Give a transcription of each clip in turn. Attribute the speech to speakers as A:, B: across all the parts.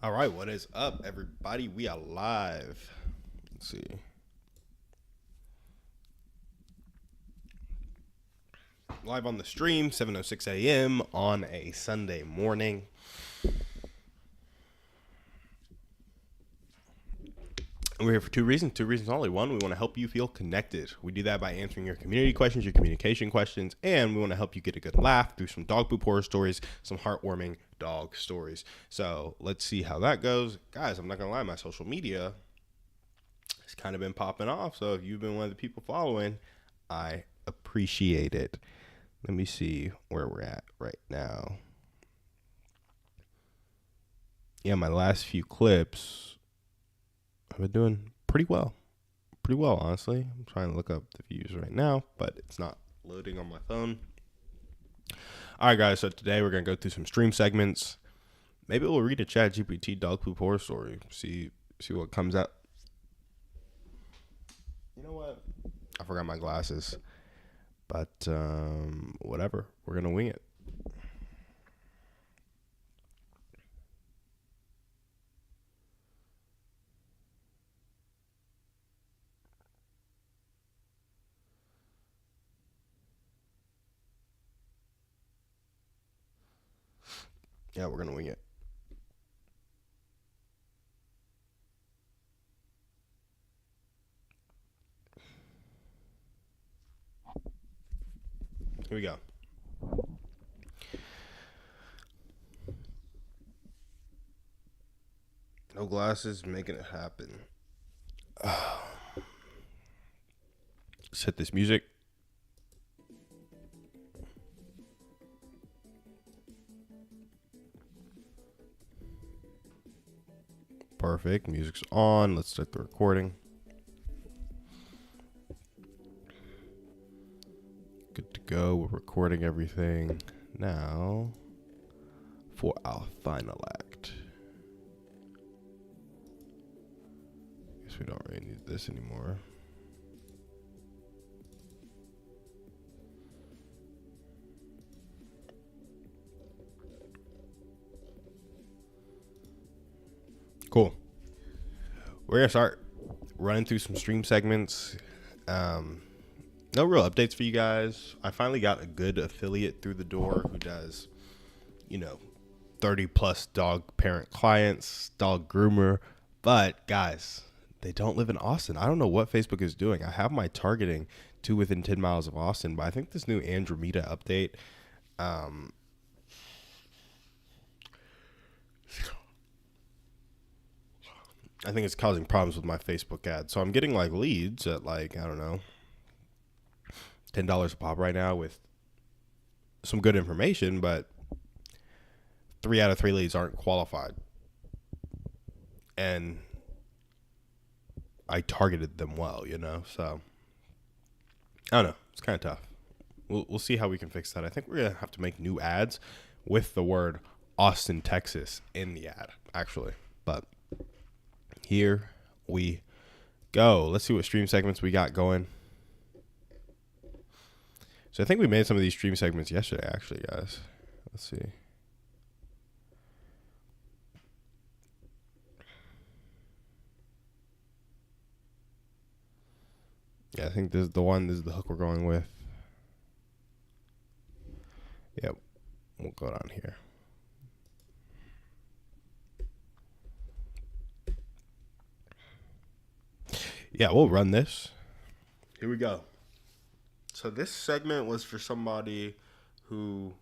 A: All right, what is up, everybody? We are live. Let's see. Live on the stream, 7:06 a.m. on a Sunday morning. And we're here for two reasons only. One, we want to help you feel connected. We do that by answering your community questions, your communication questions, and we want to help you get a good laugh through some dog poop horror stories, some heartwarming dog stories. So let's see how that goes. Guys, I'm not going to lie, my social media has kind of been popping off. So if you've been one of the people following, I appreciate it. Let me see where we're at right now. Yeah, my last few clips, I've been doing pretty well. Pretty well, honestly. I'm trying to look up the views right now, but it's not loading on my phone. All right, guys, so today we're going to go through some stream segments. Maybe we'll read a ChatGPT dog poop horror story. See what comes out. You know what? I forgot my glasses. But whatever. We're going to wing it. Yeah, we're going to wing it. Here we go. No glasses, making it happen. Let's hit this music. Perfect. Music's on. Let's start the recording. Good to go. We're recording everything now for our final act. Guess we don't really need this anymore. Cool. We're going to start running through some stream segments. No real updates for you guys. I finally got a good affiliate through the door who does, 30 plus dog parent clients, dog groomer. But guys, they don't live in Austin. I don't know what Facebook is doing. I have my targeting to within 10 miles of Austin, but I think this new Andromeda update, I think it's causing problems with my Facebook ad. So I'm getting like leads at like, I don't know, $10 a pop right now with some good information, but 3 out of 3 leads aren't qualified. And I targeted them well, so I don't know. It's kind of tough. We'll see how we can fix that. I think we're going to have to make new ads with the word Austin, Texas in the ad, actually. But here we go. Let's see what stream segments we got going. So I think we made some of these stream segments yesterday, actually, guys. Let's see. Yeah, I think this is the one. This is the hook we're going with. Yep. We'll go down here. Yeah, we'll run this. Here we go. So this segment was for somebody who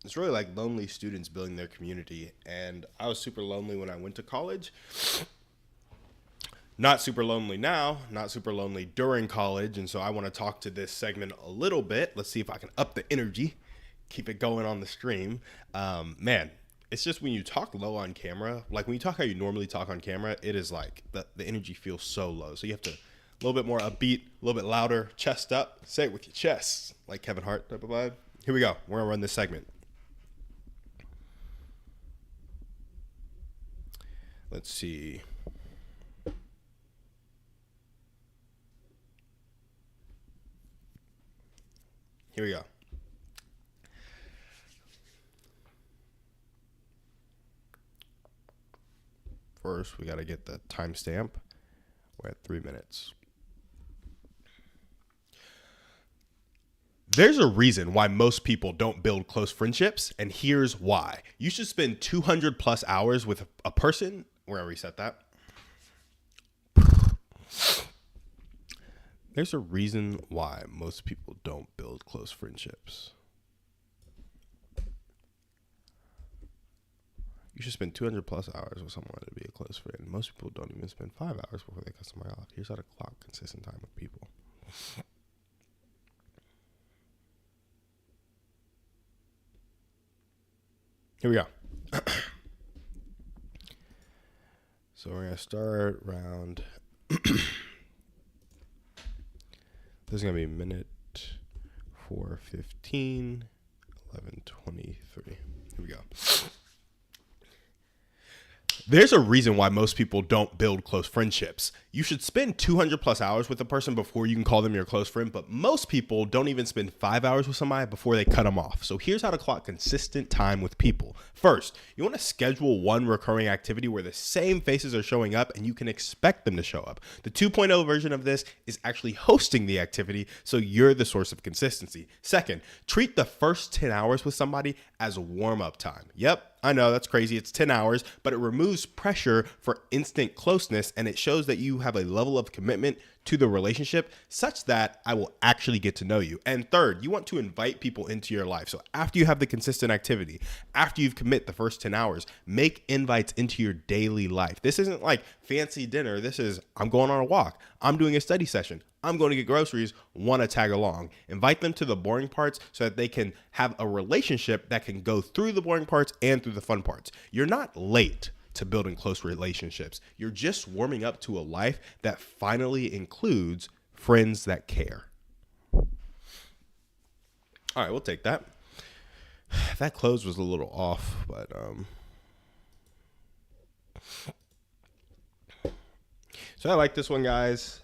A: it's really like lonely students building their community. And I was super lonely when I went to college. Not super lonely now, not super lonely during college. And so I want to talk to this segment a little bit. Let's see if I can up the energy, keep it going on the stream. Man, it's just when you talk low on camera, like when you talk how you normally talk on camera, it is like the energy feels so low. So you have to a little bit more upbeat, a little bit louder, chest up, say it with your chest, like Kevin Hart type of vibe. Here we go. We're going to run this segment. Let's see. Here we go. first, we got to get the timestamp. We're at 3 minutes. There's a reason why most people don't build close friendships, and here's why. You should spend 200 plus hours with a person. We're going to reset that. There's a reason why most people don't build close friendships. You should spend 200 plus hours with someone to be a close friend. Most people don't even spend 5 hours before they cut somebody off. Here's how to clock consistent time with people. Here we go. So we're going to start round. This is going to be minute 4:15, 11:23. Here we go. There's a reason why most people don't build close friendships. You should spend 200 plus hours with a person before you can call them your close friend, but most people don't even spend 5 hours with somebody before they cut them off. So here's how to clock consistent time with people. First, you want to schedule one recurring activity where the same faces are showing up and you can expect them to show up. The 2.0 version of this is actually hosting the activity, so you're the source of consistency. Second, treat the first 10 hours with somebody as warm-up time. Yep. I know that's crazy. It's 10 hours, but it removes pressure for instant closeness, and it shows that you have a level of commitment to the relationship such that I will actually get to know you. And third, you want to invite people into your life. So after you have the consistent activity, after you've commit the first 10 hours, make invites into your daily life. This isn't like fancy dinner. This is, I'm going on a walk. I'm doing a study session. I'm going to get groceries, want to tag along. Invite them to the boring parts so that they can have a relationship that can go through the boring parts and through the fun parts. You're not late to building close relationships. You're just warming up to a life that finally includes friends that care. All right, we'll take that. That close was a little off, but so I like this one, guys.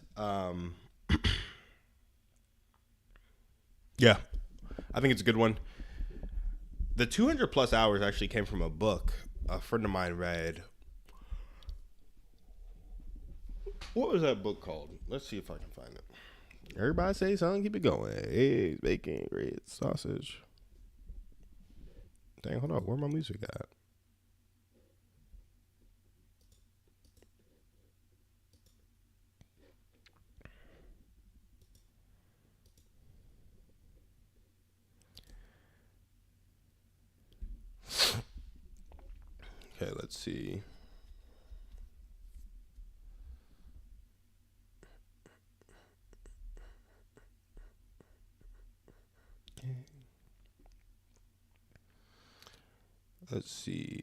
A: Yeah, I think it's a good one. The 200 plus hours actually came from a book a friend of mine read. What was that book called? Let's see if I can find it. Everybody say something, keep it going. Eggs, bacon, grits, sausage. Dang, hold on. Where my music at? Okay, let's see. Let's see.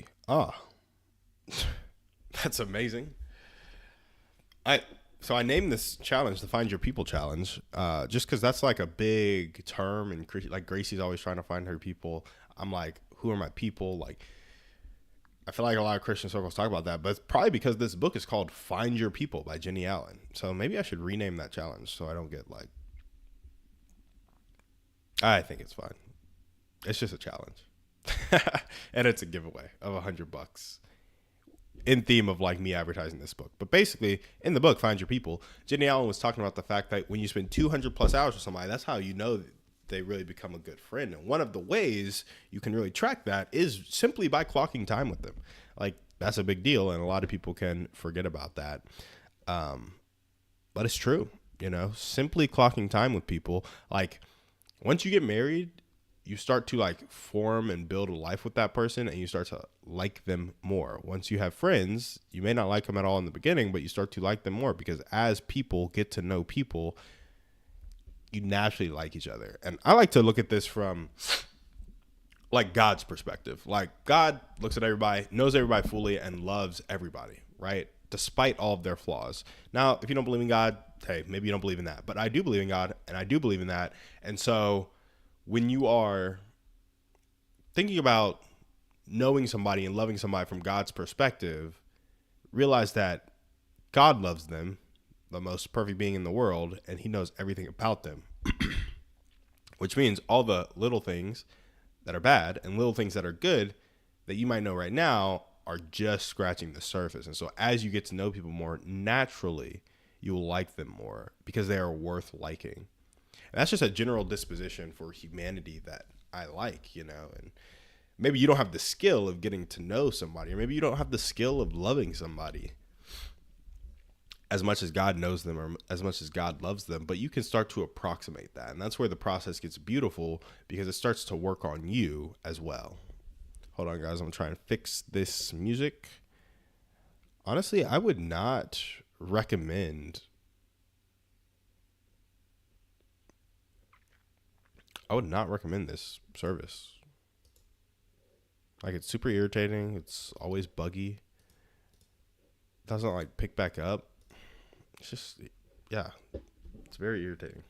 A: That's amazing. So I named this challenge the Find Your People Challenge, just because that's like a big term, and like Gracie's always trying to find her people. I'm like, who are my people? Like, I feel like a lot of Christian circles talk about that, but it's probably because this book is called Find Your People by Jenny Allen. So maybe I should rename that challenge so I don't get like, I think it's fine. It's just a challenge. And it's a giveaway of $100 in theme of like me advertising this book. But basically in the book, Find Your People, Jenny Allen was talking about the fact that when you spend 200 plus hours with somebody, that's how you know they really become a good friend. And one of the ways you can really track that is simply by clocking time with them. Like, that's a big deal, and a lot of people can forget about that. But it's true, you know, simply clocking time with people. Like, once you get married, you start to like form and build a life with that person, and you start to like them more. Once you have friends, you may not like them at all in the beginning, but you start to like them more, because as people get to know people, you naturally like each other. And I like to look at this from like God's perspective. Like, God looks at everybody, knows everybody fully, and loves everybody, right? Despite all of their flaws. Now, if you don't believe in God, hey, maybe you don't believe in that, but I do believe in God, and I do believe in that. And so when you are thinking about knowing somebody and loving somebody from God's perspective, realize that God loves them, the most perfect being in the world, and he knows everything about them. Which means all the little things that are bad and little things that are good that you might know right now are just scratching the surface. And so as you get to know people more, naturally, you will like them more because they are worth liking. And that's just a general disposition for humanity that I like, and maybe you don't have the skill of getting to know somebody, or maybe you don't have the skill of loving somebody as much as God knows them or as much as God loves them, but you can start to approximate that. And that's where the process gets beautiful because it starts to work on you as well. Hold on, guys. I'm trying to fix this music. Honestly, I would not recommend this service. Like, it's super irritating. It's always buggy. It doesn't like pick back up. It's just, yeah, it's very irritating.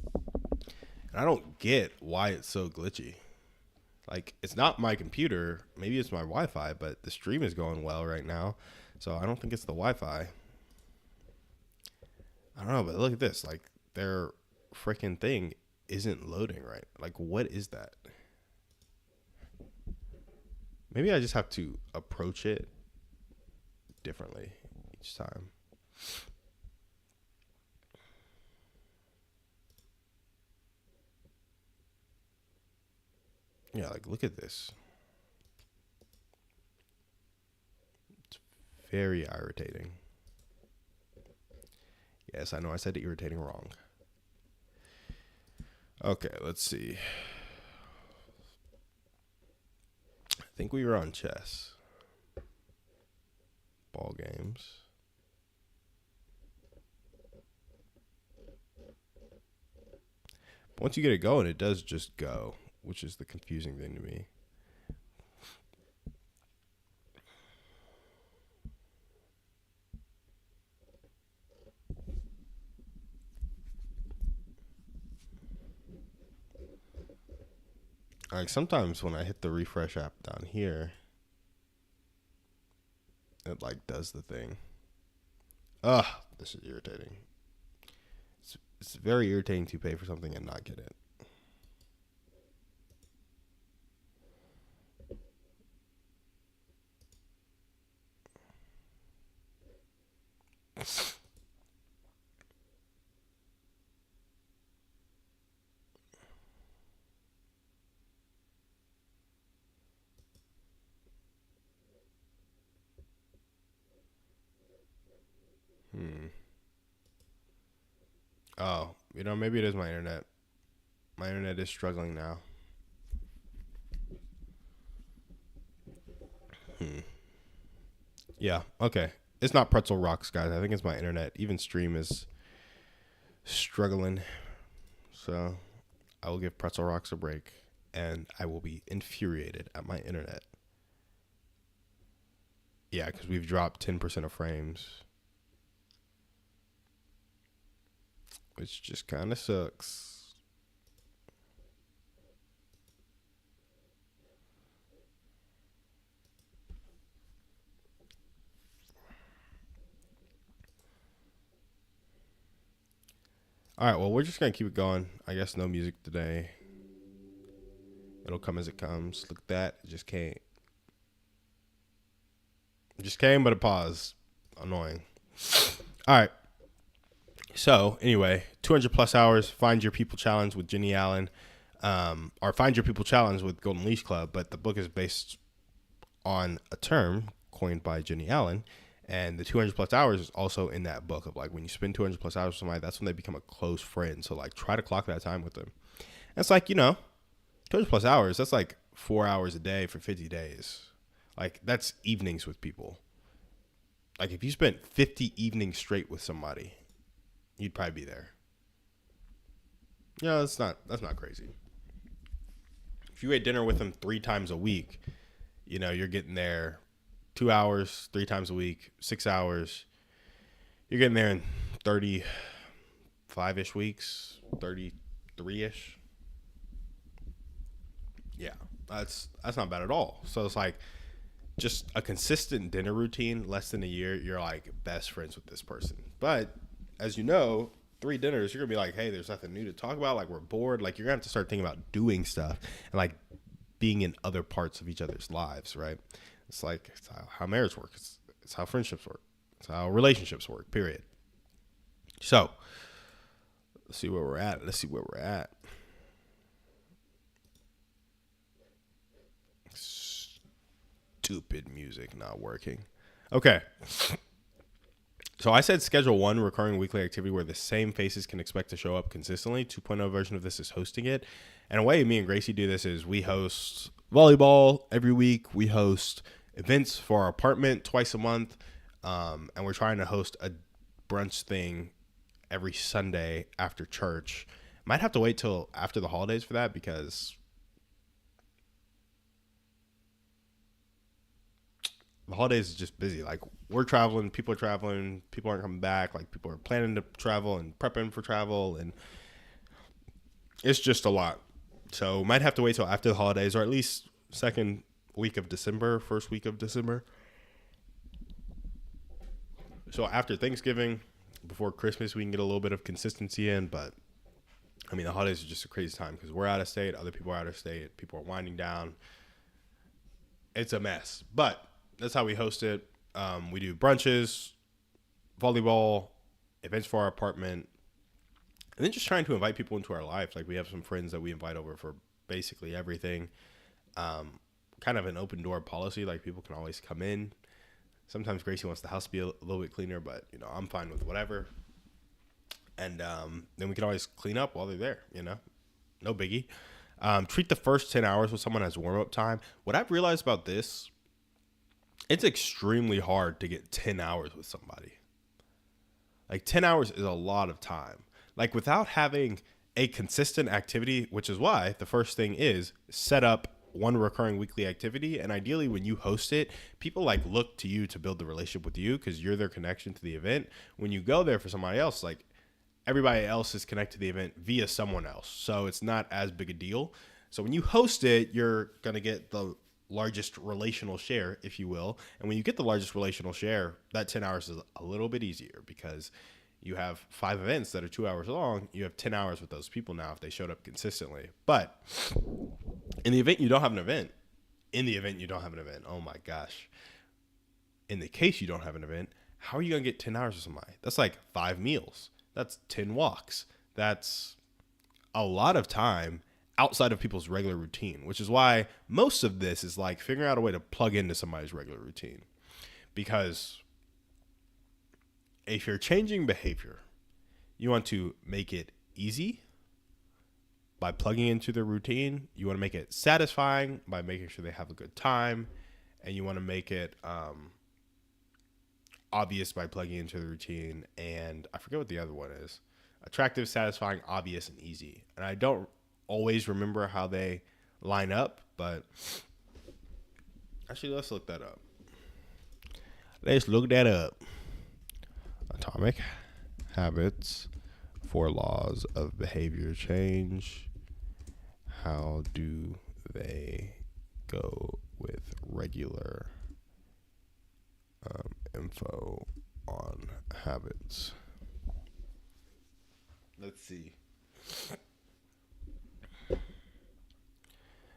A: And I don't get why it's so glitchy. Like, it's not my computer. Maybe it's my Wi-Fi, but the stream is going well right now. So I don't think it's the Wi-Fi. I don't know, but look at this. Like, their freaking thing isn't loading right. Like, what is that? Maybe I just have to approach it differently each time. Yeah, like, look at this. It's very irritating. Yes, I know I said irritating wrong. Okay, let's see. I think we were on chess. Ball games. But once you get it going, it does just go, which is the confusing thing to me. Like, sometimes when I hit the refresh app down here, it like does the thing. Ugh, this is irritating. It's very irritating to pay for something and not get it. Oh, maybe it is my internet. My internet is struggling now. Yeah, okay. It's not Pretzel Rocks, guys. I think it's my internet. Even stream is struggling. So I will give Pretzel Rocks a break, and I will be infuriated at my internet. Yeah, because we've dropped 10% of frames, which just kind of sucks. All right, well, we're just going to keep it going. I guess no music today. It'll come as it comes. Look at that. It just came. It just came, but it paused. Annoying. All right. So, anyway, 200 plus hours, Find Your People Challenge with Jenny Allen, or Find Your People Challenge with Golden Leash Club, but the book is based on a term coined by Jenny Allen, and the 200 plus hours is also in that book of like when you spend 200 plus hours with somebody, that's when they become a close friend. So like try to clock that time with them. And it's like, 200 plus hours, that's like 4 hours a day for 50 days. Like that's evenings with people. Like if you spent 50 evenings straight with somebody, you'd probably be there. Yeah, that's not crazy. If you ate dinner with them 3 times a week, you're getting there 2 hours, 3 times a week, 6 hours. You're getting there in 35-ish weeks, 33-ish. Yeah, that's not bad at all. So it's like just a consistent dinner routine, less than a year, you're like best friends with this person. But as you know, 3 dinners, you're gonna be like, hey, there's nothing new to talk about. Like we're bored. Like you're gonna have to start thinking about doing stuff and like being in other parts of each other's lives, right? It's how marriage works. It's how friendships work. It's how relationships work. Period. So let's see where we're at. Stupid music not working. Okay. So I said schedule one recurring weekly activity where the same faces can expect to show up consistently. 2.0 version of this is hosting it. And a way me and Gracie do this is we host volleyball every week. We host events for our apartment twice a month. And we're trying to host a brunch thing every Sunday after church. Might have to wait till after the holidays for that because the holidays is just busy. Like we're traveling, people aren't coming back. Like people are planning to travel and prepping for travel, and it's just a lot. So might have to wait till after the holidays, or at least second week of December, first week of December. So after Thanksgiving, before Christmas, we can get a little bit of consistency in. But I mean, the holidays are just a crazy time because we're out of state, other people are out of state, people are winding down. It's a mess, but that's how we host it. We do brunches, volleyball, events for our apartment, and then just trying to invite people into our life. Like we have some friends that we invite over for basically everything. Kind of an open door policy. Like people can always come in. Sometimes Gracie wants the house to be a little bit cleaner, but I'm fine with whatever. And then we can always clean up while they're there. No biggie. Treat the first 10 hours with someone as warm up time. What I've realized about this, it's extremely hard to get 10 hours with somebody. Like 10 hours is a lot of time. Like without having a consistent activity, which is why the first thing is set up one recurring weekly activity. And ideally when you host it, people like look to you to build the relationship with you because you're their connection to the event. When you go there for somebody else, like everybody else is connected to the event via someone else. So it's not as big a deal. So when you host it, you're going to get the largest relational share, if you will. And when you get the largest relational share, that 10 hours is a little bit easier because you have 5 events that are 2 hours long. You have 10 hours with those people now if they showed up consistently. But in the event you don't have an event, oh my gosh. In the case you don't have an event, how are you going to get 10 hours with somebody? That's like 5 meals. That's 10 walks. That's a lot of time outside of people's regular routine, which is why most of this is like figuring out a way to plug into somebody's regular routine. Because if you're changing behavior, you want to make it easy by plugging into their routine. You want to make it satisfying by making sure they have a good time. And you want to make it obvious by plugging into the routine. And I forget what the other one is. Attractive, satisfying, obvious, and easy. And I don't always remember how they line up, but actually let's look that up. Atomic Habits, 4 Laws of Behavior Change. How do they go with regular info on habits? Let's see.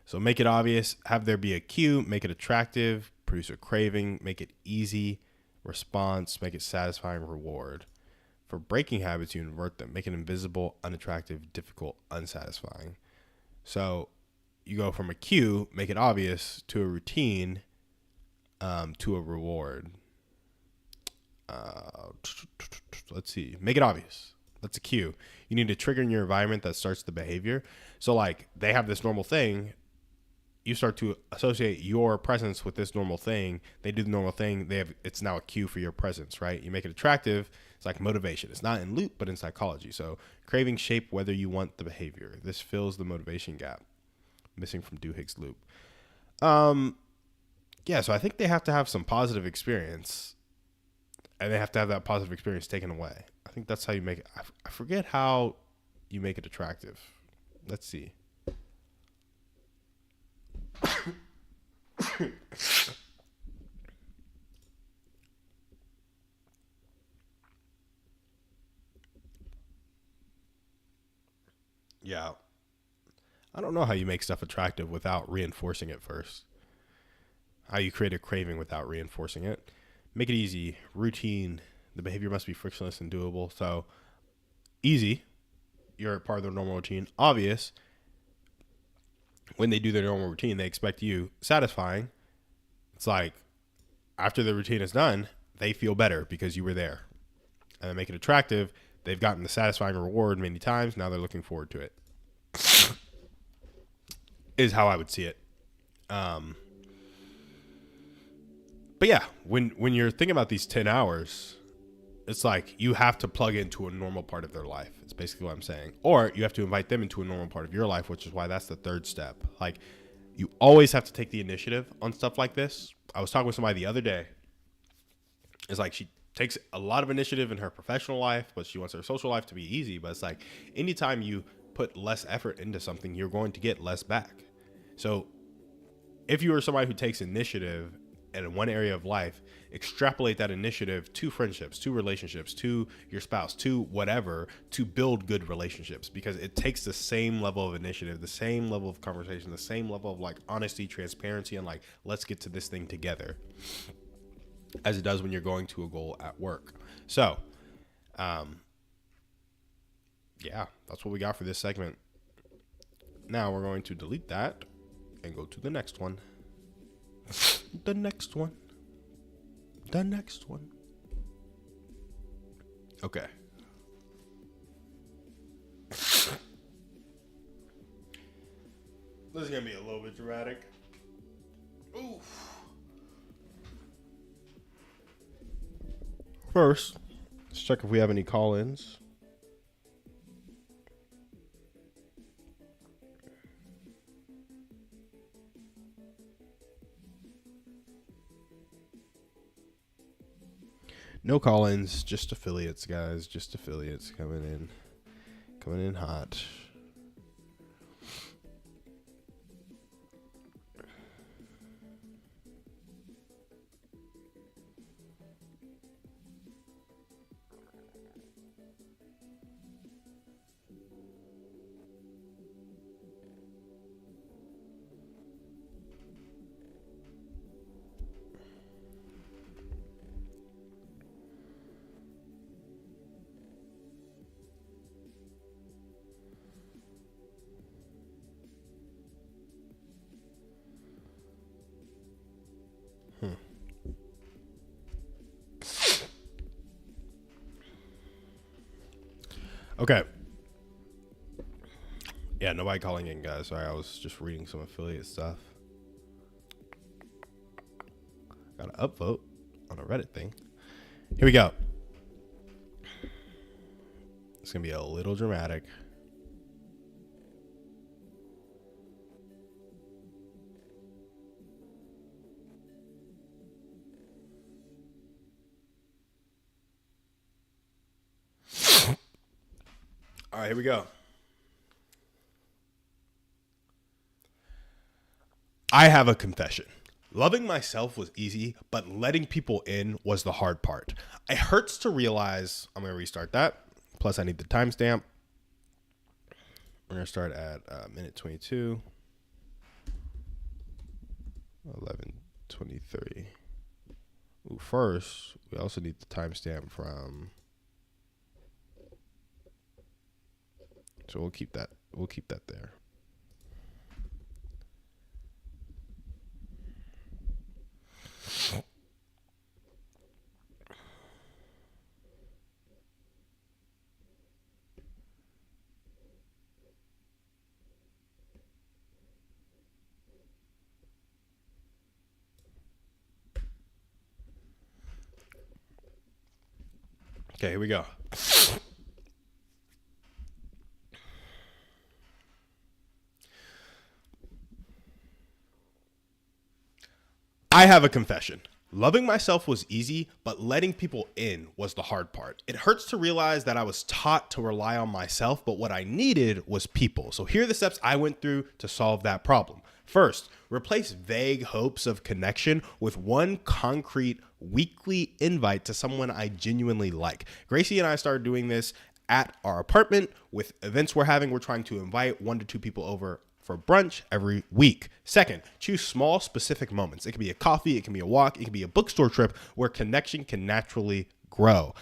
A: So make it obvious, have there be a cue, make it attractive, produce a craving, make it easy, response, make it satisfying, reward. For breaking habits, you invert them, make it invisible, unattractive, difficult, unsatisfying. So you go from a cue, make it obvious, to a routine, to a reward. Let's see, make it obvious. That's a cue. You need to trigger in your environment that starts the behavior. So like they have this normal thing. You start to associate your presence with this normal thing. They do the normal thing. It's now a cue for your presence, right? You make it attractive. It's like motivation. It's not in loop, but in psychology. So cravings shape whether you want the behavior. This fills the motivation gap missing from Duhigg's loop. Yeah, so I think they have to have some positive experience, and they have to have that positive experience taken away. I think that's how you make it. I forget how you make it attractive. Let's see. Yeah. I don't know how you make stuff attractive without reinforcing it first. how you create a craving without reinforcing it. Make it easy. Routine. The behavior must be frictionless and doable. So easy. You're part of their normal routine. Obvious. When they do their normal routine, they expect you. Satisfying. It's like after the routine is done, they feel better because you were there. And then make it attractive. They've gotten the satisfying reward many times. Now they're looking forward to it. Is how I would see it. But yeah, when you're thinking about these 10 hours, it's like you have to plug into a normal part of their life. It's basically what I'm saying. Or you have to invite them into a normal part of your life, which is why that's the third step. Like, you always have to take the initiative on stuff like this. I was talking with somebody the other day. It's like she takes a lot of initiative in her professional life, but she wants her social life to be easy. But it's like anytime you put less effort into something, you're going to get less back. So if you are somebody who takes initiative in one area of life, extrapolate that initiative to friendships, to relationships, to your spouse, to whatever, to build good relationships, because it takes the same level of initiative, the same level of conversation, the same level of like honesty, transparency, and like, let's get to this thing together, as it does when you're going to a goal at work. So, yeah, that's what we got for this segment. Now we're going to delete that and go to the next one. The next one. Okay. This is going to be a little bit dramatic. Oof. First, let's check if we have any call-ins. No call-ins, just affiliates, guys. Just affiliates coming in hot. Okay. Yeah, nobody calling in, guys. Sorry, I was just reading some affiliate stuff. Got an upvote on a Reddit thing. Here we go. It's going to be a little dramatic. All right, here we go. I have a confession. Loving myself was easy, but letting people in was the hard part. It hurts to realize. I'm going to restart that. Plus, I need the timestamp. We're going to start at minute 22. 11:23. Ooh, first, we also need the timestamp from. So we'll keep that. We'll keep that there. Okay, here we go. I have a confession. Loving myself was easy, but letting people in was the hard part. It hurts to realize that I was taught to rely on myself, but what I needed was people. So here are the steps I went through to solve that problem. First, replace vague hopes of connection with one concrete weekly invite to someone I genuinely like. Gracie and I started doing this at our apartment with events we're having. We're trying to invite 1 to 2 people over for brunch every week. Second, choose small, specific moments. It can be a coffee, it can be a walk, it can be a bookstore trip where connection can naturally grow.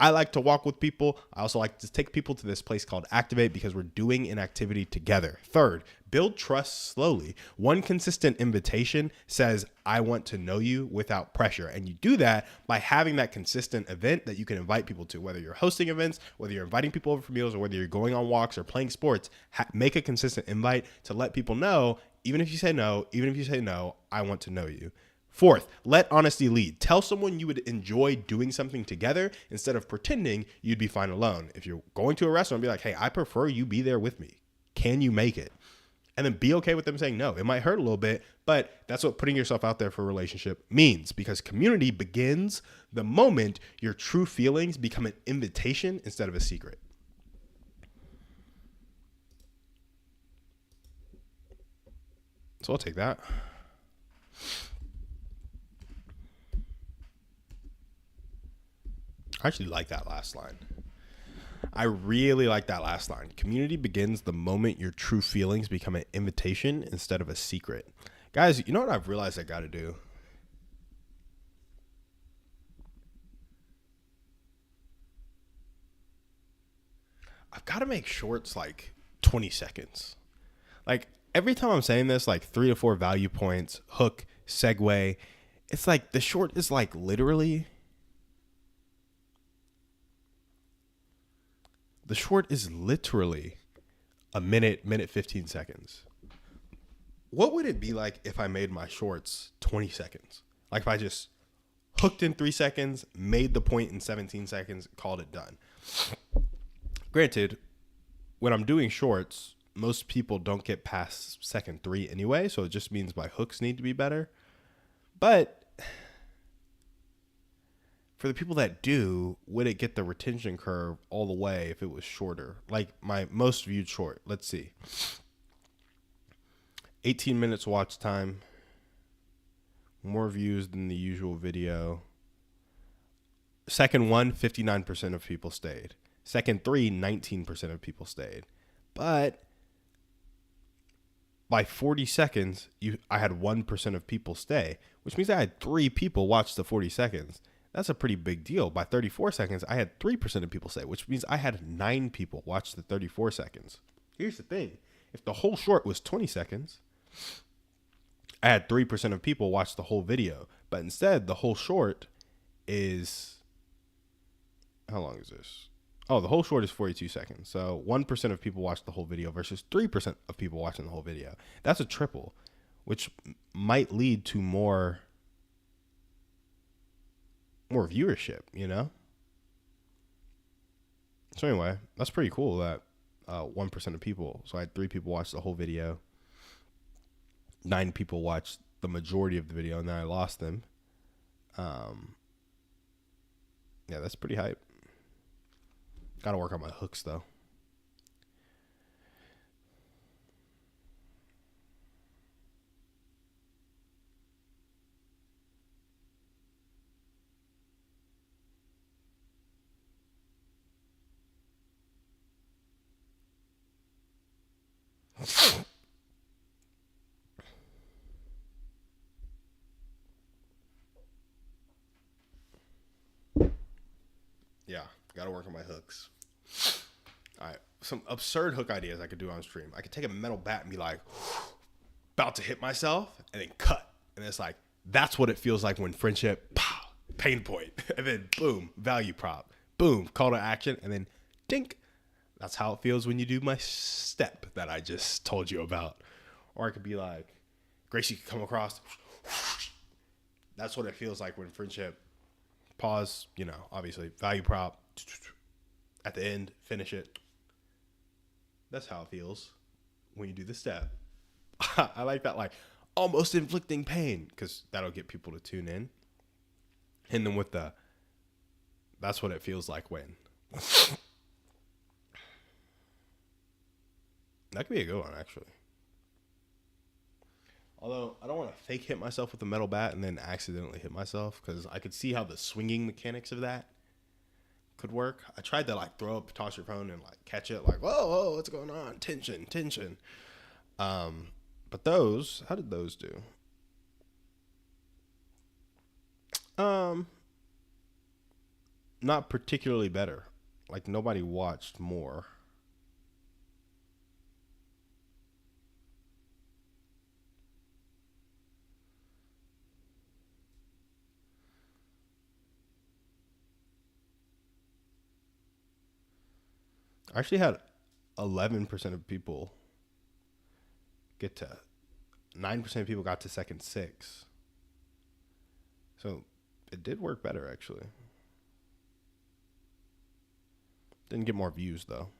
A: I like to walk with people. I also like to take people to this place called Activate because we're doing an activity together. Third, build trust slowly. One consistent invitation says, I want to know you without pressure. And you do that by having that consistent event that you can invite people to, whether you're hosting events, whether you're inviting people over for meals, or whether you're going on walks or playing sports. Make a consistent invite to let people know, even if you say no, I want to know you. Fourth, let honesty lead. Tell someone you would enjoy doing something together instead of pretending you'd be fine alone. If you're going to a restaurant, be like, hey, I prefer you be there with me. Can you make it? And then be okay with them saying no. It might hurt a little bit, but that's what putting yourself out there for a relationship means, because community begins the moment your true feelings become an invitation instead of a secret. So I'll take that. I actually like that last line. I really like that last line. Community begins the moment your true feelings become an invitation instead of a secret. Guys, you know what I've realized I got to do? I've got to make shorts like 20 seconds. Like every time I'm saying this, like 3 to 4 value points, hook, segue, it's like the short is like literally... The short is literally a minute 15 seconds. What would it be like if I made my shorts 20 seconds? Like if I just hooked in 3 seconds, made the point in 17 seconds, called it done. Granted, when I'm doing shorts, most people don't get past second 3 anyway, so it just means my hooks need to be better. But for the people that do, would it get the retention curve all the way if it was shorter? Like my most viewed short, let's see. 18 minutes watch time. More views than the usual video. Second one, 59% of people stayed. Second 3, 19% of people stayed. But by 40 seconds, I had 1% of people stay, which means I had 3 people watch the 40 seconds. That's a pretty big deal. By 34 seconds, I had 3% of people stay, which means I had 9 people watch the 34 seconds. Here's the thing. If the whole short was 20 seconds, I had 3% of people watch the whole video. But instead, the whole short is... How long is this? Oh, the whole short is 42 seconds. So 1% of people watch the whole video versus 3% of people watching the whole video. That's a triple, which might lead to more viewership, you know? So anyway, that's pretty cool that 1% of people, so I had 3 people watch the whole video, 9 people watched the majority of the video, and then I lost them. Yeah, that's pretty hype. Gotta work on my hooks, though. Yeah, gotta work on my hooks. All right, some absurd hook ideas I could do on stream. I could take a metal bat and be like, about to hit myself, and then cut. And it's like, that's what it feels like when friendship, pow, pain point. And then boom, value prop. Boom, call to action. And then dink. That's how it feels when you do my step that I just told you about. Or I could be like, Gracie could come across. That's what it feels like when friendship, pause, you know, obviously, value prop. At the end, finish it. That's how it feels when you do the step. I like that, like, almost inflicting pain, because that'll get people to tune in. And then with the, that's what it feels like when. That could be a good one, actually. Although, I don't want to fake hit myself with a metal bat and then accidentally hit myself, because I could see how the swinging mechanics of that could work. I tried to, like, throw up, toss your phone, and, like, catch it, like, whoa, what's going on? Tension. But those, how did those do? Um, Not particularly better. Like nobody watched more. I actually had 11% of people get to 9% of people got to second six. So it did work better actually. Didn't get more views though.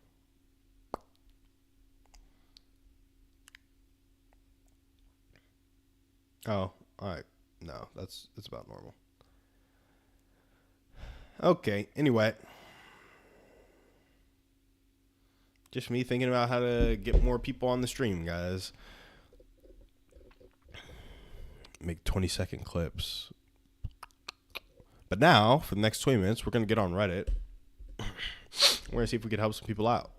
A: Oh, all right. No, that's about normal. Okay. Anyway, just me thinking about how to get more people on the stream, guys. Make 20-second clips. But now, for the next 20 minutes, we're going to get on Reddit. We're going to see if we can help some people out.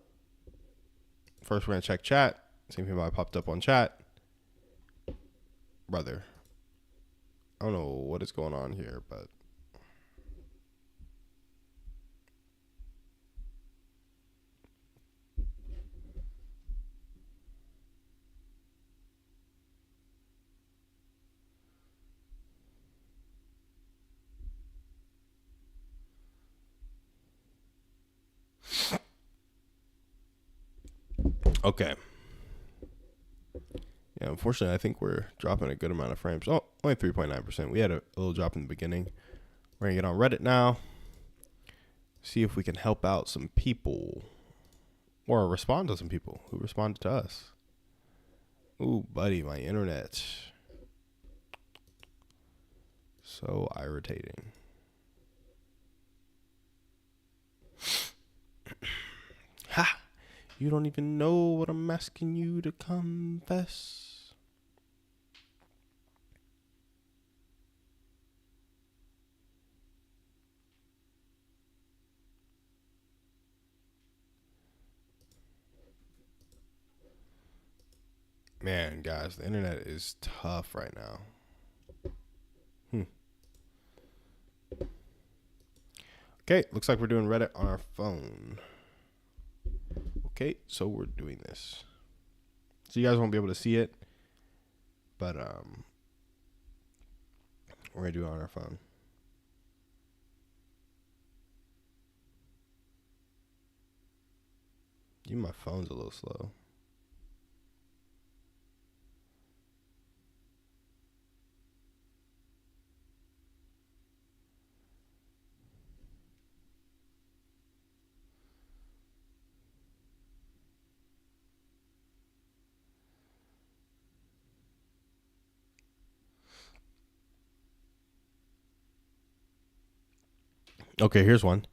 A: First, we're going to check chat. See if anybody popped up on chat. Brother. I don't know what is going on here, but... Okay. Yeah, unfortunately, I think we're dropping a good amount of frames. Oh, only 3.9%. We had a little drop in the beginning. We're going to get on Reddit now. See if we can help out some people. Or respond to some people who responded to us. Ooh, buddy, my internet. So irritating. Ha! You don't even know what I'm asking you to confess. Man, guys, the internet is tough right now. Okay, looks like we're doing Reddit on our phone. Okay, so we're doing this. So you guys won't be able to see it, but we're gonna do it on our phone. Even my phone's a little slow. Okay, here's one.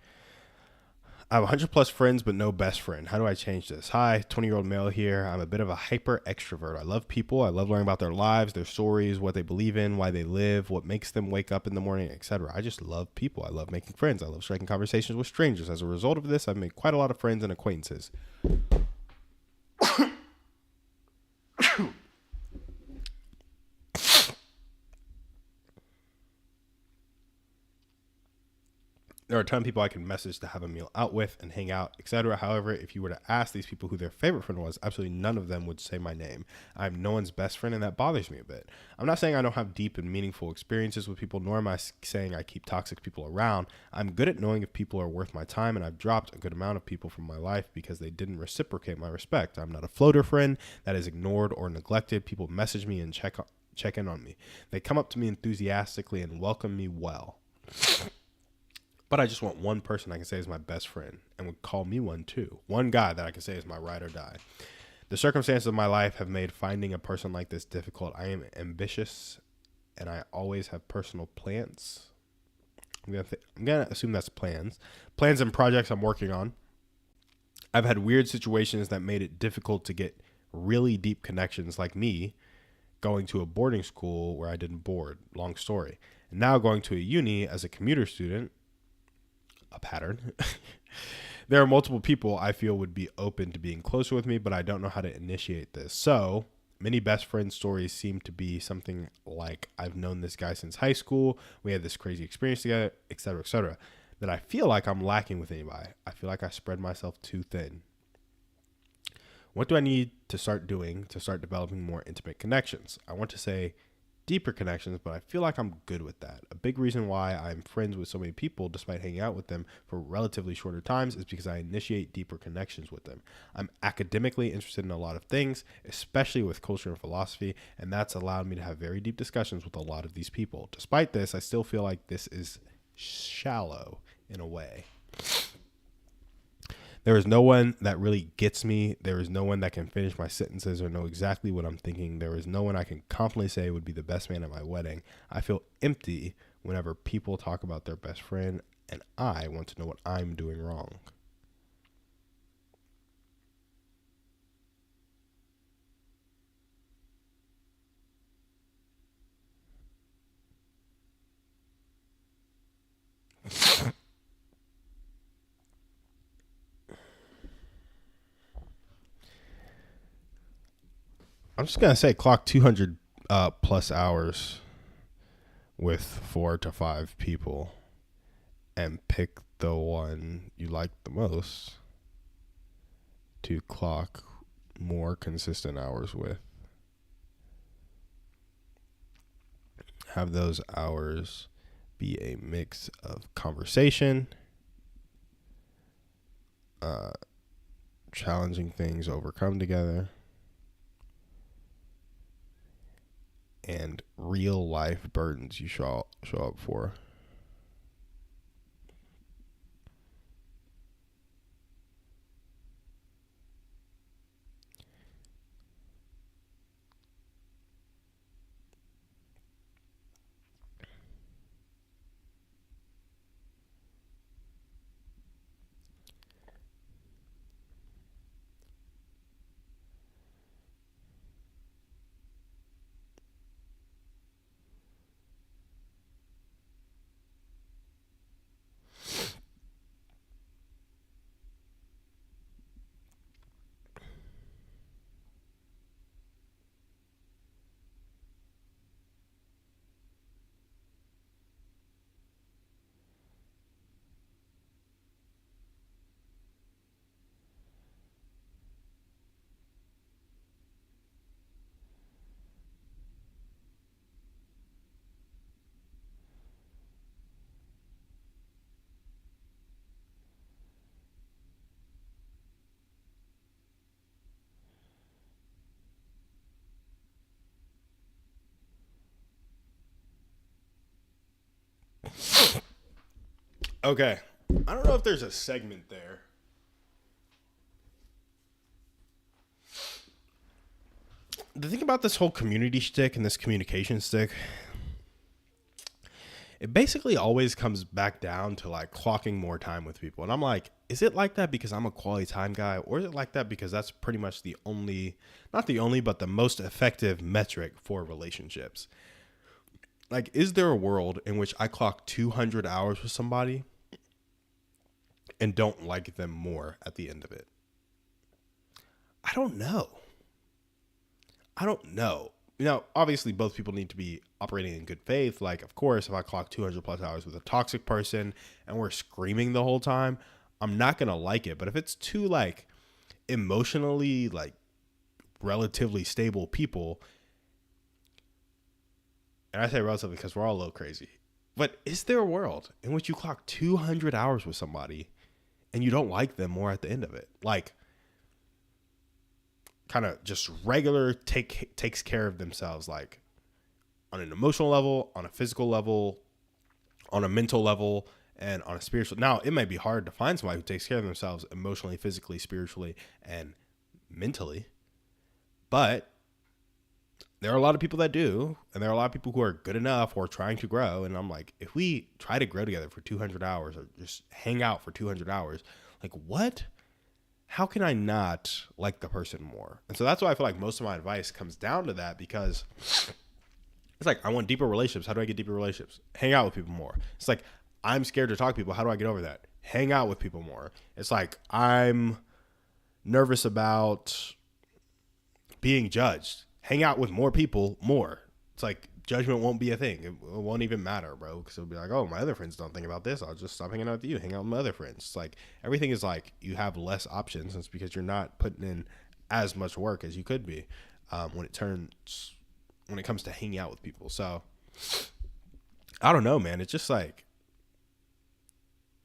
A: I have 100 plus friends, but no best friend. How do I change this? Hi, 20-year-old male here. I'm a bit of a hyper extrovert. I love people. I love learning about their lives, their stories, what they believe in, why they live, what makes them wake up in the morning, etc. I just love people. I love making friends. I love striking conversations with strangers. As a result of this, I've made quite a lot of friends and acquaintances. There are a ton of people I can message to have a meal out with and hang out, etc. However, if you were to ask these people who their favorite friend was, absolutely none of them would say my name. I'm no one's best friend, and that bothers me a bit. I'm not saying I don't have deep and meaningful experiences with people, nor am I saying I keep toxic people around. I'm good at knowing if people are worth my time, and I've dropped a good amount of people from my life because they didn't reciprocate my respect. I'm not a floater friend that is ignored or neglected. People message me and check in on me. They come up to me enthusiastically and welcome me well. But I just want one person I can say is my best friend and would call me one too. One guy that I can say is my ride or die. The circumstances of my life have made finding a person like this difficult. I am ambitious and I always have personal plans. I'm gonna assume that's plans. Plans and projects I'm working on. I've had weird situations that made it difficult to get really deep connections, like me going to a boarding school where I didn't board. Long story. And now going to a uni as a commuter student. A pattern. There are multiple people I feel would be open to being closer with me, but I don't know how to initiate this. So Many best friend stories seem to be something like, I've known this guy since high school. We had this crazy experience together, et cetera, et cetera. That I feel like I'm lacking with anybody. I feel like I spread myself too thin. What do I need to start doing to start developing more intimate connections? I want to say deeper connections, but I feel like I'm good with that. A big reason why I'm friends with so many people despite hanging out with them for relatively shorter times is because I initiate deeper connections with them. I'm academically interested in a lot of things, especially with culture and philosophy, and that's allowed me to have very deep discussions with a lot of these people. Despite this, I still feel like this is shallow in a way. There is no one that really gets me. There is no one that can finish my sentences or know exactly what I'm thinking. There is no one I can confidently say would be the best man at my wedding. I feel empty whenever people talk about their best friend, and I want to know what I'm doing wrong. I'm just going to say clock 200 plus hours with 4 to 5 people and pick the one you like the most to clock more consistent hours with. Have those hours be a mix of conversation, challenging things overcome together, and real life burdens you show up for. Okay. I don't know if there's a segment there. The thing about this whole community shtick and this communication stick, it basically always comes back down to like clocking more time with people. And I'm like, is it like that because I'm a quality time guy? Or is it like that because that's pretty much the only, not the only, but the most effective metric for relationships? Like, is there a world in which I clock 200 hours with somebody and don't like them more at the end of it? I don't know. You know, obviously both people need to be operating in good faith. Like, of course, if I clock 200 plus hours with a toxic person and we're screaming the whole time, I'm not going to like it. But if it's two like emotionally like relatively stable people, and I say relatively because we're all a little crazy, but is there a world in which you clock 200 hours with somebody and you don't like them more at the end of it? Like, kind of just regular takes care of themselves, like on an emotional level, on a physical level, on a mental level, and on a spiritual. Now, it may be hard to find somebody who takes care of themselves emotionally, physically, spiritually, and mentally, but there are a lot of people that do, and there are a lot of people who are good enough or trying to grow. And I'm like, if we try to grow together for 200 hours or just hang out for 200 hours, like what? How can I not like the person more? And so that's why I feel like most of my advice comes down to that, because it's like, I want deeper relationships. How do I get deeper relationships? Hang out with people more. It's like, I'm scared to talk to people. How do I get over that? Hang out with people more. It's like, I'm nervous about being judged. hang out with more people more. It's like judgment won't be a thing. It won't even matter, bro. Because it'll be like, oh, my other friends don't think about this. I'll just stop hanging out with you, hang out with my other friends. It's like everything is like you have less options. It's because you're not putting in as much work as you could be when it comes to hanging out with people. So I don't know, man. It's just like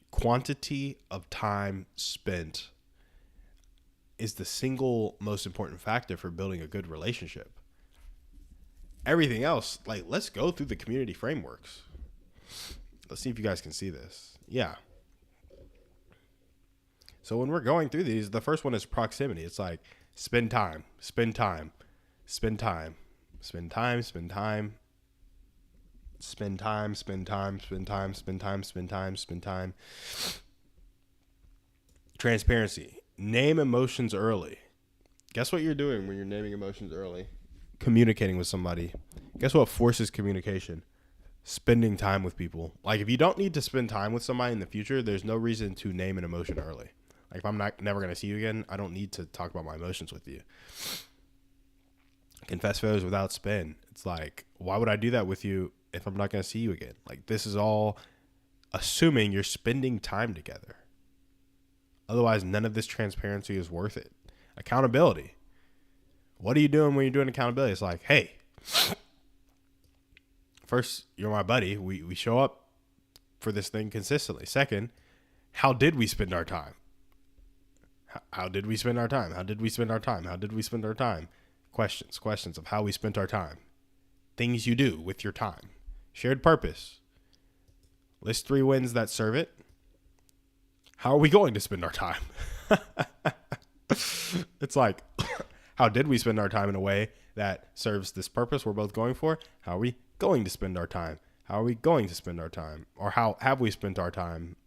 A: quantity of time spent is the single most important factor for building a good relationship. Everything else, like, let's go through the community frameworks. Let's see if you guys can see this. Yeah. So when we're going through these, the first one is proximity. It's like spend time, spend time, spend time, spend time, spend time, spend time, spend time, spend time, spend time, spend time, spend time. Transparency. Name emotions early. Guess what you're doing when you're naming emotions early? Communicating with somebody. Guess what forces communication? Spending time with people. Like, if you don't need to spend time with somebody in the future, there's no reason to name an emotion early. Like, if I'm never going to see you again, I don't need to talk about my emotions with you. Confess failures without spin. It's like, why would I do that with you if I'm not going to see you again? Like, this is all assuming you're spending time together. Otherwise, none of this transparency is worth it. Accountability. What are you doing when you're doing accountability? It's like, hey, first, you're my buddy. We show up for this thing consistently. Second, how did we spend our time? How did we spend our time? How did we spend our time? How did we spend our time? Questions of how we spent our time. Things you do with your time. Shared purpose. List 3 wins that serve it. How are we going to spend our time? It's like, how did we spend our time in a way that serves this purpose we're both going for? How are we going to spend our time? How are we going to spend our time? Or how have we spent our time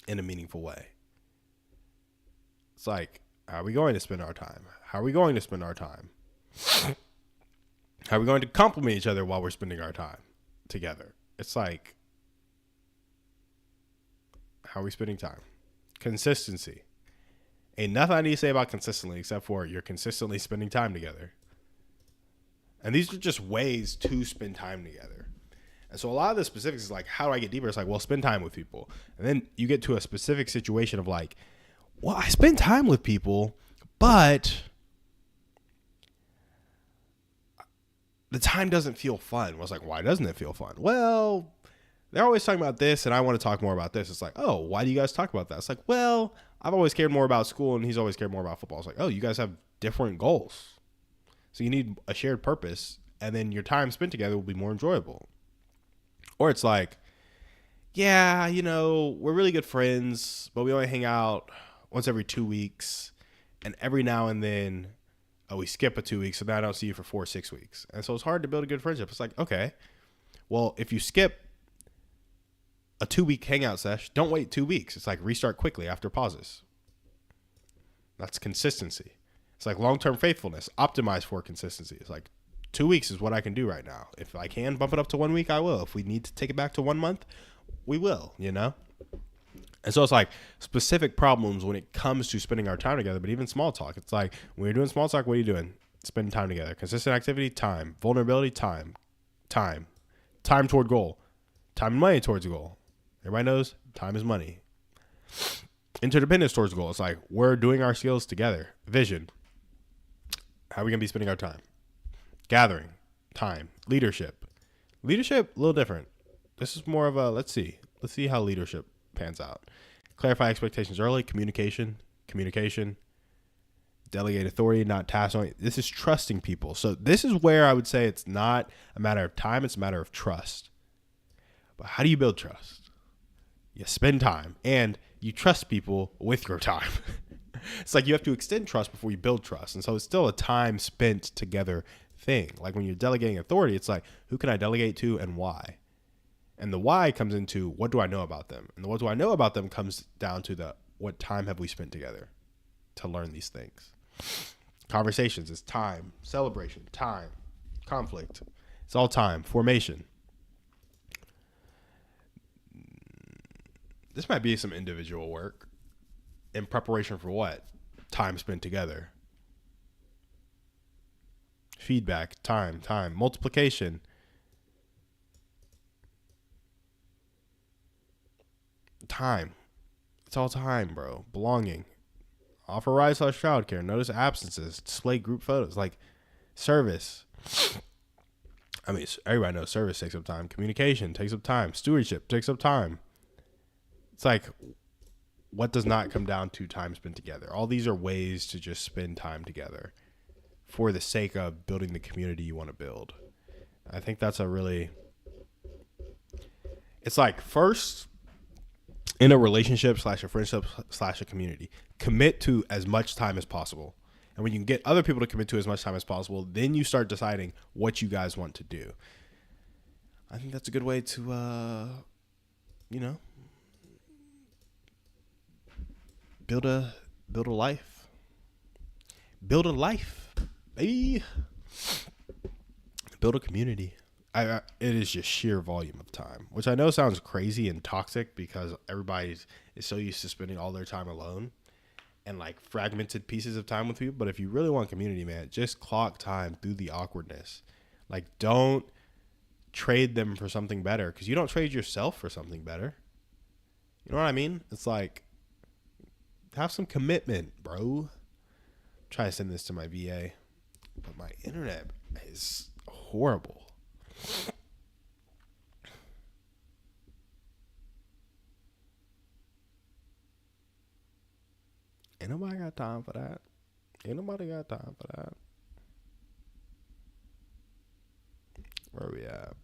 A: in a meaningful way? It's like, how are we going to spend our time? How are we going to spend our time? How are we going to compliment each other while we're spending our time together? It's like, how are we spending time? Consistency. Ain't nothing I need to say about consistently except for you're consistently spending time together. And these are just ways to spend time together. And so a lot of the specifics is like, how do I get deeper? It's like, well, spend time with people. And then you get to a specific situation of like, well, I spend time with people, but the time doesn't feel fun. I was like, why doesn't it feel fun? Well, they're always talking about this, and I want to talk more about this. It's like, oh, why do you guys talk about that? It's like, well, I've always cared more about school, and he's always cared more about football. It's like, oh, you guys have different goals. So you need a shared purpose, and then your time spent together will be more enjoyable. Or it's like, yeah, we're really good friends, but we only hang out once every 2 weeks, and every now and then we skip a 2 weeks, so now I don't see you for 4 or 6 weeks. And so it's hard to build a good friendship. It's like, okay, well, if you skip a 2-week hangout sesh, don't wait 2 weeks. It's like restart quickly after pauses. That's consistency. It's like long-term faithfulness. Optimize for consistency. It's like 2 weeks is what I can do right now. If I can bump it up to 1 week, I will. If we need to take it back to 1 month, we will, And so it's like specific problems when it comes to spending our time together, but even small talk. It's like when you're doing small talk, what are you doing? Spending time together. Consistent activity, time. Vulnerability, time. Time toward goal. Time and money towards a goal. Everybody knows time is money. Interdependence towards goal. It's like we're doing our skills together. Vision. How are we going to be spending our time? Gathering. Time. Leadership. Leadership, a little different. This is more of a, let's see how leadership pans out. Clarify expectations early. Communication. Delegate authority, not task only. This is trusting people. So this is where I would say it's not a matter of time. It's a matter of trust. But how do you build trust? You spend time and you trust people with your time. It's like you have to extend trust before you build trust. And so it's still a time spent together thing. Like when you're delegating authority, it's like, who can I delegate to and why? And the why comes into what do I know about them? And the what do I know about them comes down to the what time have we spent together to learn these things. Conversations is time. Celebration, time. Conflict, it's all time. Formation. This might be some individual work in preparation for what? Time spent together. feedback, time, multiplication, time. It's all time, bro. Belonging. Offer ride/childcare. Notice absences. Display group photos. Like service. I mean, everybody knows service takes up time. Communication takes up time. Stewardship takes up time. It's like, what does not come down to time spent together? All these are ways to just spend time together for the sake of building the community you want to build. I think that's a really, it's like first in a relationship / a friendship / a community, commit to as much time as possible. And when you can get other people to commit to as much time as possible, then you start deciding what you guys want to do. I think that's a good way to, build a life. Build a life, baby. Build a community. It is just sheer volume of time, which I know sounds crazy and toxic because everybody is so used to spending all their time alone and like fragmented pieces of time with people. But if you really want community, man, just clock time through the awkwardness. Like, don't trade them for something better, because you don't trade yourself for something better. You know what I mean? It's like, have some commitment, bro. Try to send this to my VA, but my internet is horrible. Ain't nobody got time for that. Where are we at?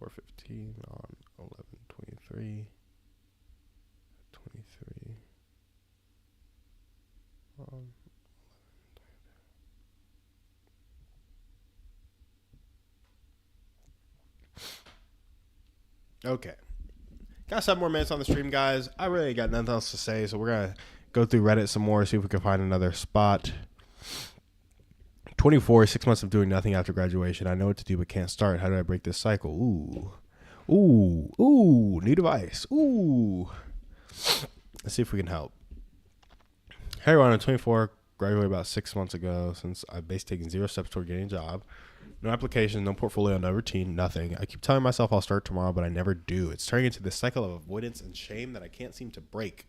A: 4:15 on 11:23. 23. Okay. Got 7 more minutes on the stream, guys. I really got nothing else to say, so we're going to go through Reddit some more, see if we can find another spot. 24, 6 months of doing nothing after graduation. I know what to do, but can't start. How do I break this cycle? Ooh, new device. Ooh. Let's see if we can help. Hey, everyone, I'm 24, graduated about 6 months ago. Since I've basically taken 0 steps toward getting a job. No application, no portfolio, no routine, nothing. I keep telling myself I'll start tomorrow, but I never do. It's turning into this cycle of avoidance and shame that I can't seem to break.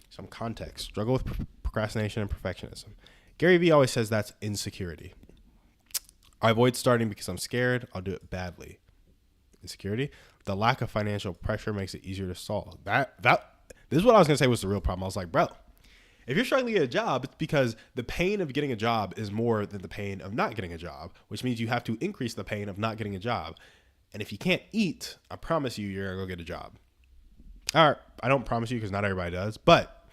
A: Some context. Struggle with procrastination and perfectionism. Gary Vee always says that's insecurity. I avoid starting because I'm scared. I'll do it badly. Insecurity. The lack of financial pressure makes it easier to solve. This is what I was going to say was the real problem. I was like, bro, if you're struggling to get a job, it's because the pain of getting a job is more than the pain of not getting a job, which means you have to increase the pain of not getting a job. And if you can't eat, I promise you're going to go get a job. All right, I don't promise you because not everybody does, but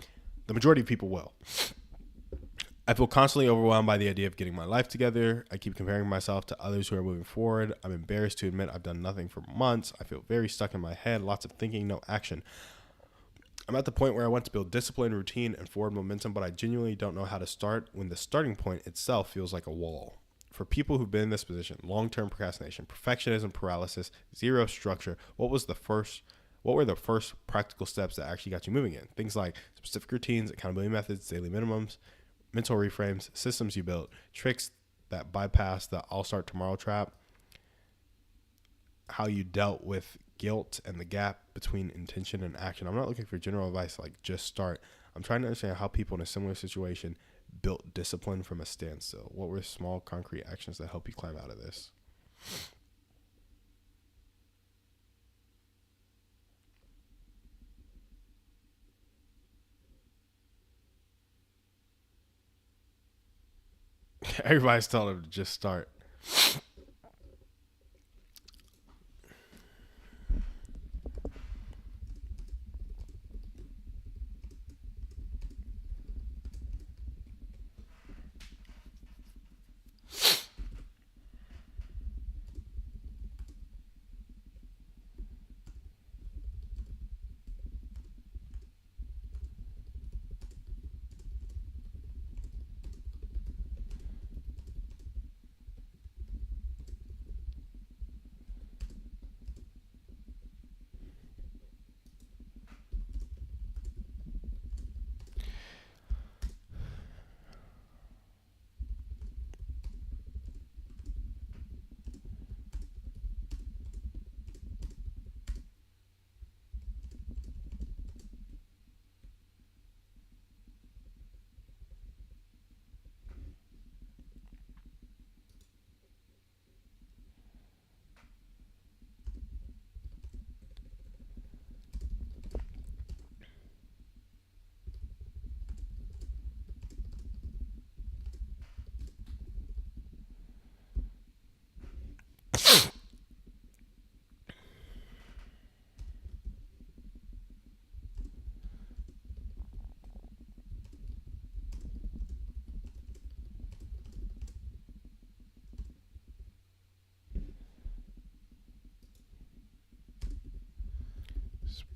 A: the majority of people will. I feel constantly overwhelmed by the idea of getting my life together. I keep comparing myself to others who are moving forward. I'm embarrassed to admit I've done nothing for months. I feel very stuck in my head, lots of thinking, no action. I'm at the point where I want to build discipline, routine, and forward momentum, but I genuinely don't know how to start when the starting point itself feels like a wall. For people who've been in this position, long-term procrastination, perfectionism paralysis, zero structure, what were the first practical steps that actually got you moving in? Things like specific routines, accountability methods, daily minimums, mental reframes, systems you built, tricks that bypass the I'll start tomorrow trap, how you dealt with guilt and the gap between intention and action. I'm not looking for general advice like just start. I'm trying to understand how people in a similar situation built discipline from a standstill. What were small concrete actions that help you climb out of this? Everybody's telling him to just start.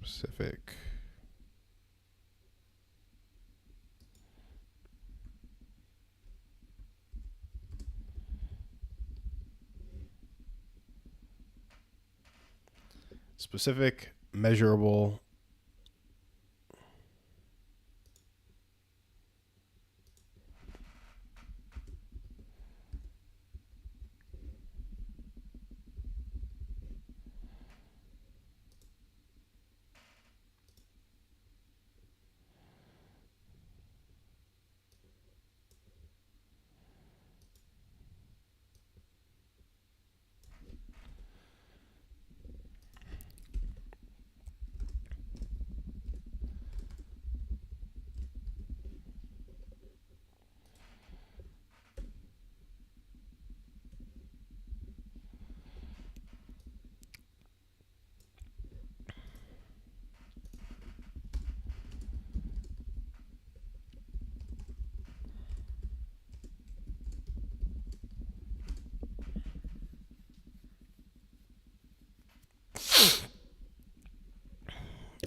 A: specific. Specific, measurable.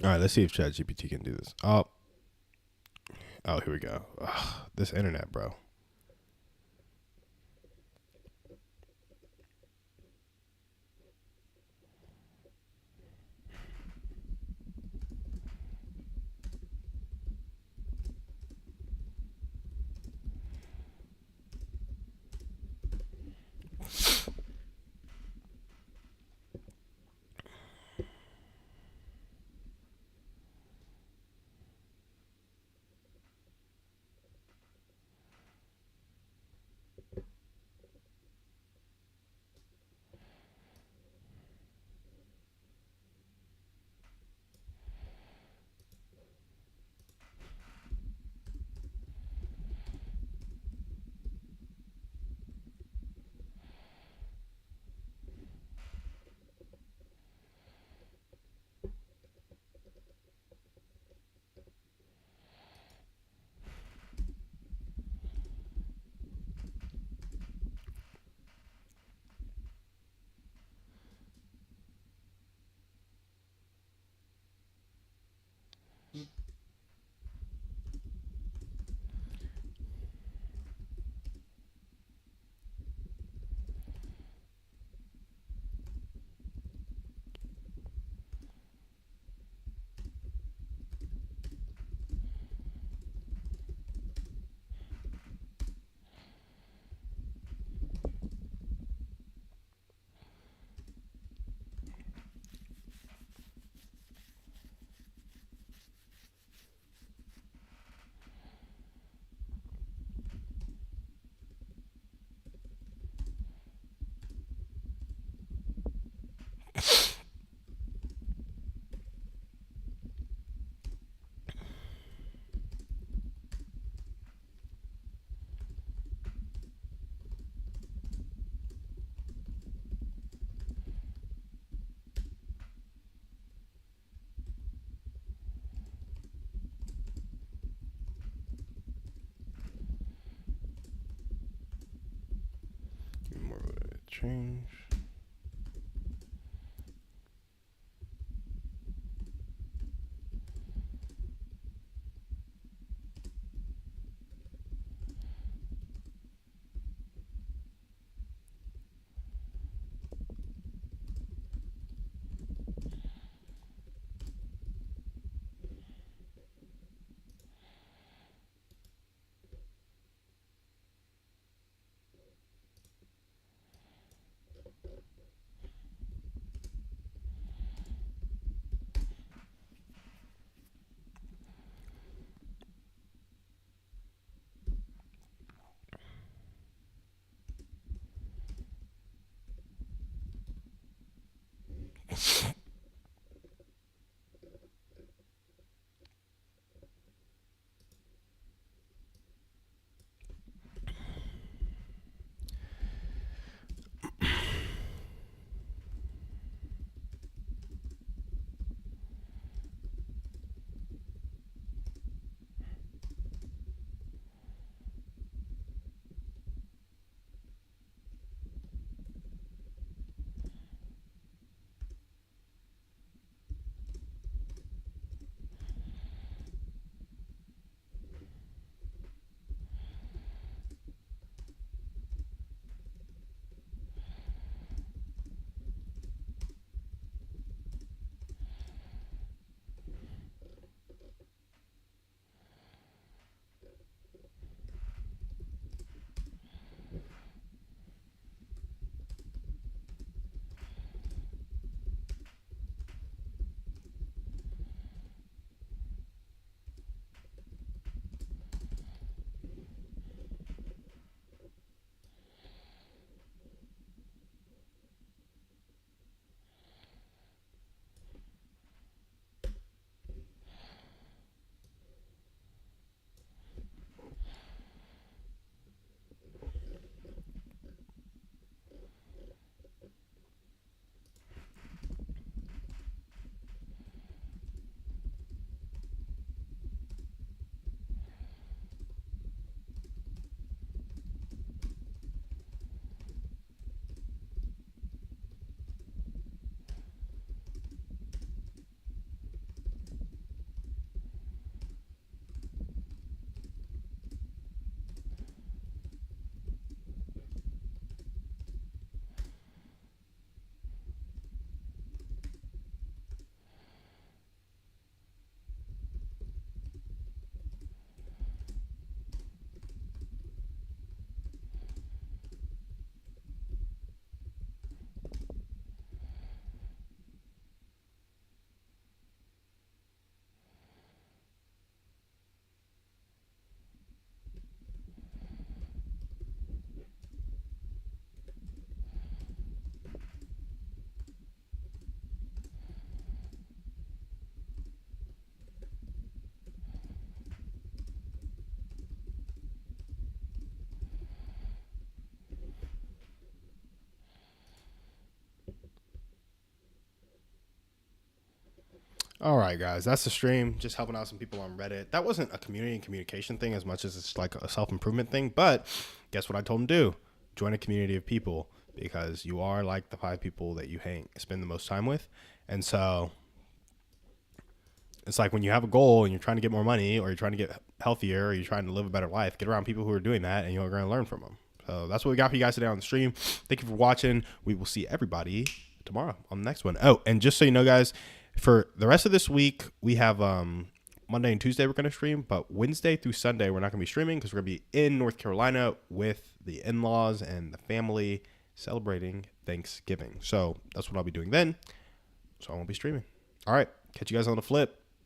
A: All right, let's see if ChatGPT can do this. Oh, here we go. Ugh, this internet, bro. More of a change. All right, guys, that's the stream. Just helping out some people on Reddit. That wasn't a community and communication thing as much as it's like a self-improvement thing. But guess what I told him to do? Join a community of people because you are like the 5 people that you spend the most time with. And so it's like when you have a goal and you're trying to get more money or you're trying to get healthier or you're trying to live a better life, get around people who are doing that and you're going to learn from them. So that's what we got for you guys today on the stream. Thank you for watching. We will see everybody tomorrow on the next one. Oh, and just so you know, guys, for the rest of this week, we have Monday and Tuesday we're going to stream, but Wednesday through Sunday we're not going to be streaming because we're going to be in North Carolina with the in-laws and the family celebrating Thanksgiving. So that's what I'll be doing then. So I won't be streaming. All right. Catch you guys on the flip.